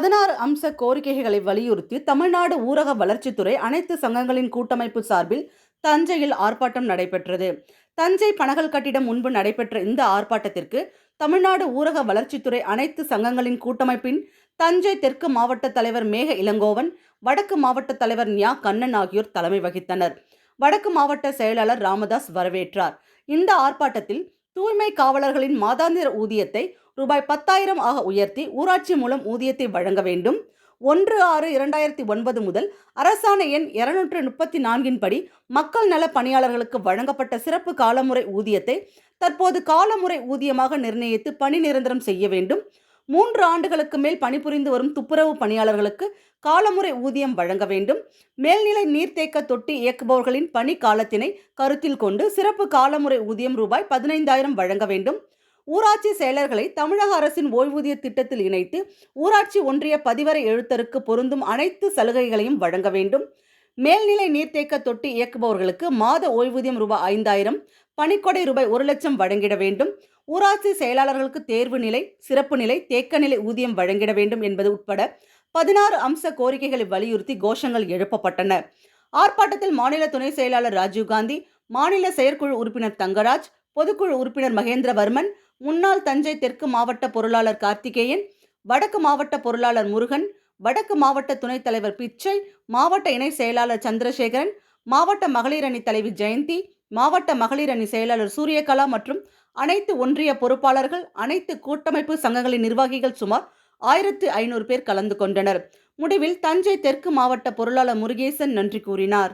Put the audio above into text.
16 அம்ச கோரிக்கைகளை வலியுறுத்தி தமிழ்நாடு ஊரக வளர்ச்சித்துறை அனைத்து சங்கங்களின் கூட்டமைப்பு சார்பில் தஞ்சையில் ஆர்ப்பாட்டம் நடைபெற்றது. தஞ்சை பனகல் கட்டிடம் முன்பு நடைபெற்ற இந்த ஆர்ப்பாட்டத்திற்கு தமிழ்நாடு ஊரக வளர்ச்சித்துறை அனைத்து சங்கங்களின் கூட்டமைப்பின் தஞ்சை தெற்கு மாவட்ட தலைவர் மேக இளங்கோவன், வடக்கு மாவட்ட தலைவர் ஞா கண்ணன் ஆகியோர் தலைமை வகித்தனர். வடக்கு மாவட்ட செயலாளர் ராமதாஸ் வரவேற்றார். இந்த ஆர்ப்பாட்டத்தில் தூய்மை காவலர்களின் மாதாந்திர ஊதியத்தை ரூபாய் 10,000 ஆக உயர்த்தி ஊராட்சி மூலம் ஊதியத்தை வழங்க வேண்டும். 1/6/2009 முதல் அரசாணை எண் 234 படி மக்கள் நல பணியாளர்களுக்கு வழங்கப்பட்ட சிறப்பு காலமுறை ஊதியத்தை தற்போது காலமுறை ஊதியமாக நிர்ணயித்து பணி நிரந்தரம் செய்ய வேண்டும். 3 ஆண்டுகளுக்கு மேல் பணிபுரிந்து வரும் துப்புரவு பணியாளர்களுக்கு காலமுறை ஊதியம் வழங்க வேண்டும். மேல்நிலை நீர்த்தேக்க தொட்டி இயக்குபவர்களின் பணி காலத்தினை கருத்தில் கொண்டு சிறப்பு காலமுறை ஊதியம் ரூபாய் 15,000 வழங்க வேண்டும். ஊராட்சி செயலர்களை தமிழக அரசின் ஓய்வூதிய திட்டத்தில் இணைத்து ஊராட்சி ஒன்றிய பதிவரை எழுத்தருக்கு பொருந்தும் அனைத்து சலுகைகளையும் வழங்க வேண்டும். மேல்நிலை நீர்த்தேக்க தொட்டி இயக்குபவர்களுக்கு மாத ஓய்வூதியம் ரூபாய் 5,000, பணிக்கொடை ரூபாய் 1,00,000 வழங்கிட வேண்டும். ஊராட்சி செயலாளர்களுக்கு தேர்வு நிலை, சிறப்பு நிலை, தேக்க நிலை ஊதியம் வழங்கிட வேண்டும் என்பது உட்பட 16 அம்ச கோரிக்கைகளை வலியுறுத்தி கோஷங்கள் எழுப்பப்பட்டன. ஆர்ப்பாட்டத்தில் மாநில துணை செயலாளர் ராஜீவ்காந்தி, மாநில செயற்குழு உறுப்பினர் தங்கராஜ், பொதுக்குழு உறுப்பினர் மகேந்திரவர்மன், முன்னாள் தஞ்சை தெற்கு மாவட்ட பொருளாளர் கார்த்திகேயன், வடக்கு மாவட்ட பொருளாளர் முருகன், வடக்கு மாவட்ட துணைத் தலைவர் பிச்சை, மாவட்ட இணை செயலாளர் சந்திரசேகரன், மாவட்ட மகளிர் அணி தலைவி ஜெயந்தி, மாவட்ட மகளிர் அணி செயலாளர் சூரியகலா மற்றும் அனைத்து ஒன்றிய பொறுப்பாளர்கள், அனைத்து கூட்டமைப்பு சங்கங்களின் நிர்வாகிகள் சுமார் 1,500 பேர் கலந்து கொண்டனர். முடிவில் தஞ்சை தெற்கு மாவட்ட பொருளாளர் முருகேசன் நன்றி கூறினார்.